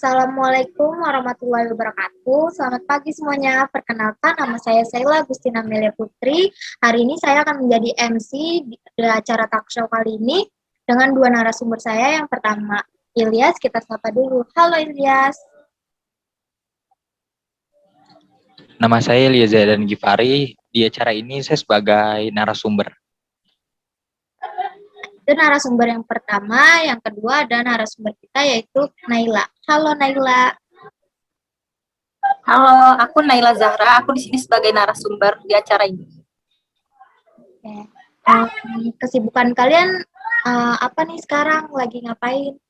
Assalamualaikum warahmatullahi wabarakatuh. Selamat pagi semuanya. Perkenalkan, nama saya Sheila Agustina Melia Putri. Hari ini saya akan menjadi MC di acara talk show kali ini dengan dua narasumber saya. Yang pertama, Ilyas. Kita sapa dulu. Halo Ilyas. Nama saya Liza dan Gifari. Di acara ini saya sebagai narasumber. Itu narasumber yang pertama. Yang kedua ada narasumber kita yaitu Naila. Halo Naila. Halo, aku Naila Zahra. Aku di sini sebagai narasumber di acara ini. Kesibukan kalian apa nih sekarang? Lagi ngapain?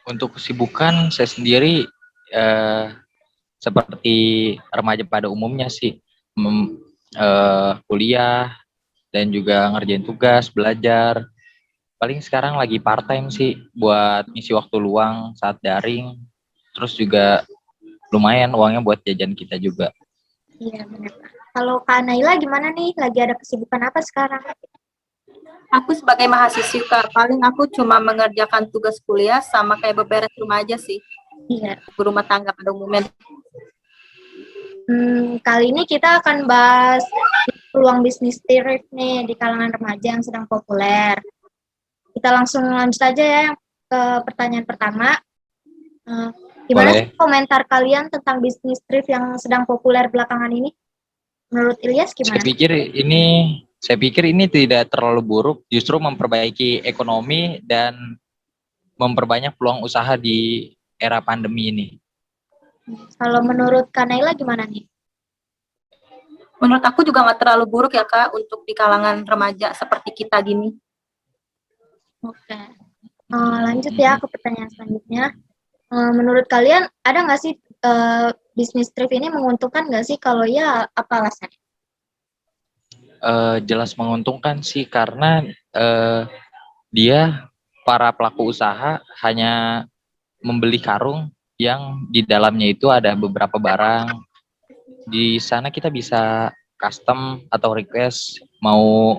Untuk kesibukan saya sendiri seperti remaja pada umumnya sih, kuliah dan juga ngerjain tugas, belajar. Paling sekarang lagi part time sih buat ngisi waktu luang saat daring. Terus juga lumayan uangnya buat jajan kita juga. Iya benar. Kalau Kak Naila gimana nih? Lagi ada kesibukan apa sekarang? Aku sebagai mahasiswi, Kak, paling aku cuma mengerjakan tugas kuliah sama kayak beberes rumah aja sih. Iya. Berumah tangga pada umumnya. Kali ini kita akan bahas peluang bisnis thrift nih di kalangan remaja yang sedang populer. Kita langsung lanjut aja ya ke pertanyaan pertama. Gimana sih komentar kalian tentang bisnis thrift yang sedang populer belakangan ini? Menurut Ilyas gimana? Saya pikir ini tidak terlalu buruk, justru memperbaiki ekonomi dan memperbanyak peluang usaha di era pandemi ini. Kalau menurut Kak Naila gimana nih? Menurut aku juga nggak terlalu buruk ya, Kak, untuk di kalangan remaja seperti kita gini. Oke. Lanjut ya ke pertanyaan selanjutnya. Menurut kalian ada nggak sih bisnis thrift ini menguntungkan nggak sih? Kalau ya, apa alasannya? Jelas menguntungkan sih karena dia para pelaku usaha hanya membeli karung yang di dalamnya itu ada beberapa barang. Di sana kita bisa custom atau request mau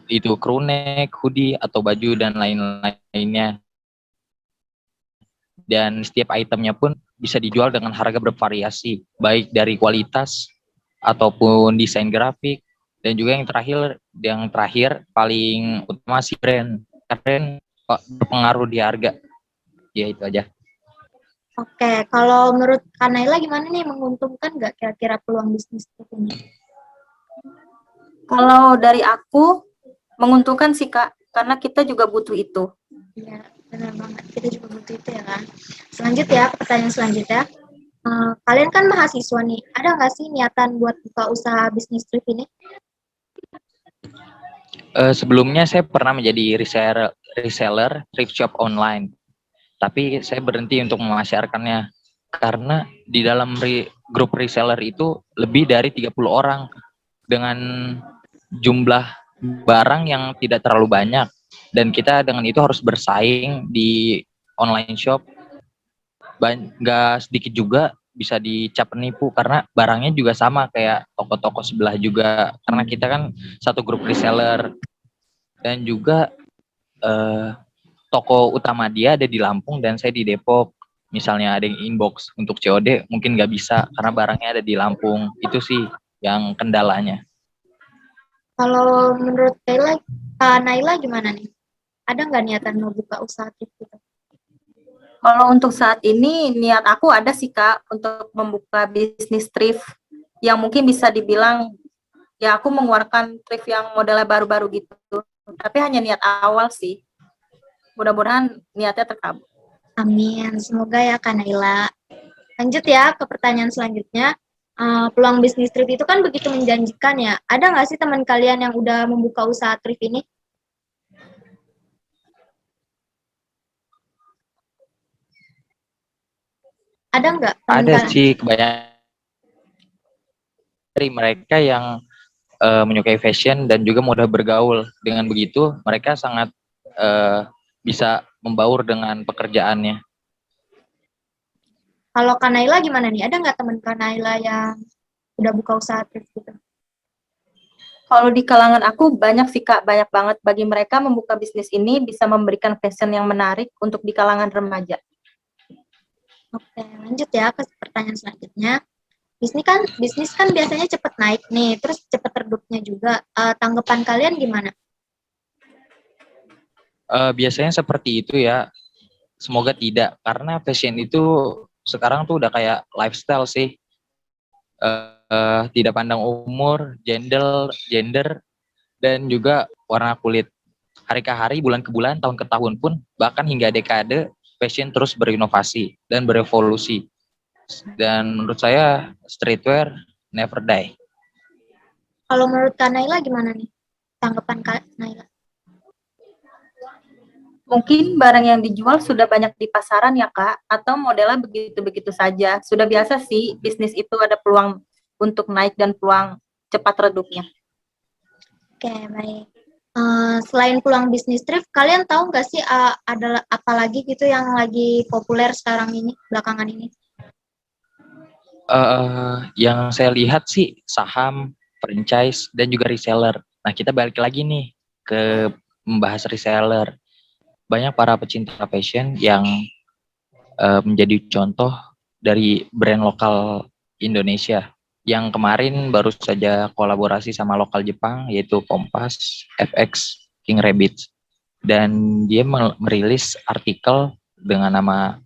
itu crew neck, hoodie atau baju dan lain-lainnya. Dan setiap itemnya pun bisa dijual dengan harga bervariasi, baik dari kualitas ataupun desain grafik. Dan juga yang terakhir paling utama sih brand berpengaruh di harga. Ya itu aja. Oke, kalau menurut Kak Naila gimana nih, menguntungkan nggak kira-kira peluang bisnis ini? Kalau dari aku, menguntungkan sih, Kak, karena kita juga butuh itu. Iya, benar banget. Kita juga butuh itu ya kan. Selanjutnya, pertanyaan selanjutnya. Kalian kan mahasiswa nih, ada nggak sih niatan buat buka usaha bisnis thrift ini? Sebelumnya saya pernah menjadi reseller thrift shop online. Tapi saya berhenti untuk memasarkannya karena di dalam grup reseller itu lebih dari 30 orang dengan jumlah barang yang tidak terlalu banyak, dan kita dengan itu harus bersaing di online shop. Nggak sedikit juga bisa dicap penipu karena barangnya juga sama kayak toko-toko sebelah juga, karena kita kan satu grup reseller. Dan juga toko utama dia ada di Lampung dan saya di Depok. Misalnya ada yang inbox untuk COD mungkin nggak bisa karena barangnya ada di Lampung. Itu sih yang kendalanya. Kalau menurut Kak Naila gimana nih? Ada nggak niatan mau buka usaha thrift gitu? Kalau untuk saat ini, niat aku ada sih, Kak, untuk membuka bisnis thrift yang mungkin bisa dibilang, ya aku mengeluarkan thrift yang modelnya baru-baru gitu. Tapi hanya niat awal sih. Mudah-mudahan niatnya terkabul. Amin, semoga ya Kak Naila. Lanjut ya ke pertanyaan selanjutnya. Peluang bisnis thrift itu kan begitu menjanjikan ya. Ada nggak sih teman kalian yang udah membuka usaha thrift ini? Ada nggak teman Ada kalian? sih kebanyakan dari mereka yang menyukai fashion dan juga mudah bergaul. Dengan begitu mereka sangat bisa membaur dengan pekerjaannya. Kalau Kak Naila gimana nih? Ada nggak teman Kak Naila yang udah buka usaha thrift gitu? Kalau di kalangan aku banyak sih Kak, banyak banget. Bagi mereka membuka bisnis ini bisa memberikan passion yang menarik untuk di kalangan remaja. Oke, lanjut ya ke pertanyaan selanjutnya. Bisnis kan biasanya cepat naik nih, terus cepat redupnya juga. Tanggapan kalian gimana? Biasanya seperti itu ya. Semoga tidak, karena fashion itu sekarang tuh udah kayak lifestyle sih. Tidak pandang umur, gender, dan juga warna kulit. Hari ke hari, bulan ke bulan, tahun ke tahun pun, bahkan hingga dekade, fashion terus berinovasi dan berevolusi. Dan menurut saya, streetwear never die. Kalau menurut Kak Naila gimana nih? Tanggapan Kak Naila? Mungkin barang yang dijual sudah banyak di pasaran ya Kak, atau modelnya begitu-begitu saja. Sudah biasa sih, bisnis itu ada peluang untuk naik dan peluang cepat redupnya. Oke, baik. Selain peluang bisnis thrift, kalian tahu nggak sih ada apa lagi gitu yang lagi populer sekarang ini, belakangan ini? Yang saya lihat sih saham, franchise, dan juga reseller. Nah, kita balik lagi nih ke membahas reseller. Banyak para pecinta fashion yang menjadi contoh dari brand lokal Indonesia yang kemarin baru saja kolaborasi sama lokal Jepang yaitu Kompas, FX, King Rabbit, dan dia merilis artikel dengan nama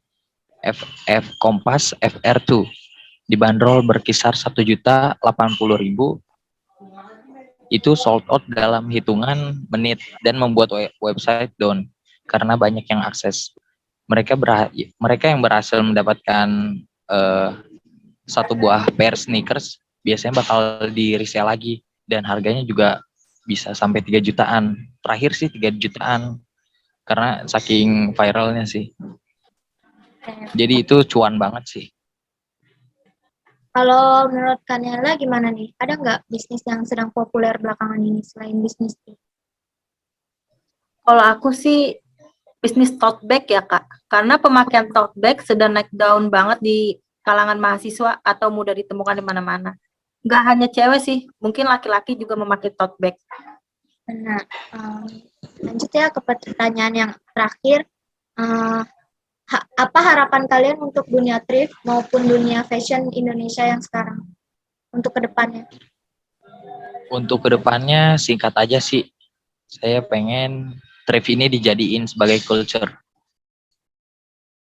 FF Kompas FR2 dibanderol berkisar 1.080.000, itu sold out dalam hitungan menit dan membuat website down karena banyak yang akses. Mereka yang berhasil mendapatkan uh, satu buah pair sneakers biasanya bakal di resell lagi dan harganya juga bisa sampai 3 jutaan. Terakhir sih 3 jutaan karena saking viralnya sih. Jadi itu cuan banget sih. Kalau menurut Kaniela gimana nih? Ada nggak bisnis yang sedang populer belakangan ini selain bisnis thrift? Kalau aku sih bisnis tote bag ya Kak, karena pemakaian tote bag sedang naik daun banget di kalangan mahasiswa atau mudah ditemukan di mana-mana. Nggak hanya cewek sih, mungkin laki-laki juga memakai tote bag. Nah, lanjut ya ke pertanyaan yang terakhir. Apa harapan kalian untuk dunia thrift maupun dunia fashion Indonesia yang sekarang untuk kedepannya? Untuk kedepannya singkat aja sih, saya pengen thrift ini dijadiin sebagai culture.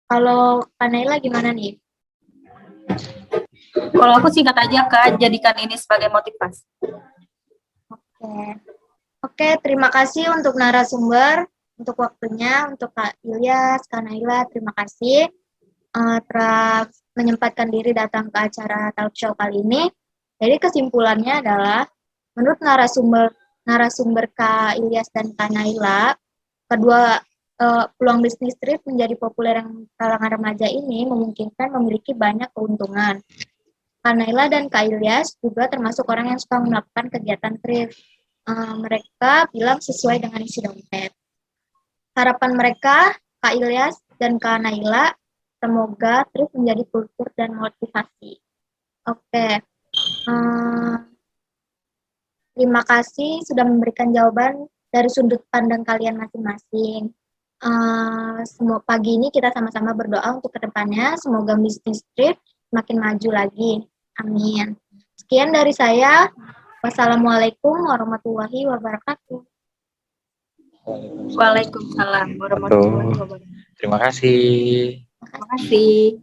Kalau Kanaila gimana nih? Kalau aku singkat aja Kak, jadikan ini sebagai motivasi. Oke, terima kasih untuk narasumber, untuk waktunya, untuk Kak Ilyas, Kak Naila, terima kasih telah menyempatkan diri datang ke acara talk show kali ini. Jadi kesimpulannya adalah, menurut narasumber Kak Ilyas dan Kak Naila, kedua peluang bisnis thrift menjadi populer yang kalangan remaja ini memungkinkan memiliki banyak keuntungan. Kak Naila dan Kak Ilyas juga termasuk orang yang suka melakukan kegiatan thrift. Mereka bilang sesuai dengan isi dompet. Harapan mereka, Kak Ilyas dan Kak Naila, semoga thrift menjadi kultur dan motivasi. Oke. Terima kasih sudah memberikan jawaban dari sudut pandang kalian masing-masing. Semua pagi ini kita sama-sama berdoa untuk kedepannya, semoga bisnis thrift makin maju lagi. Amin. Sekian dari saya. Wassalamualaikum warahmatullahi wabarakatuh. Waalaikumsalam warahmatullahi wabarakatuh. Terima kasih. Terima kasih.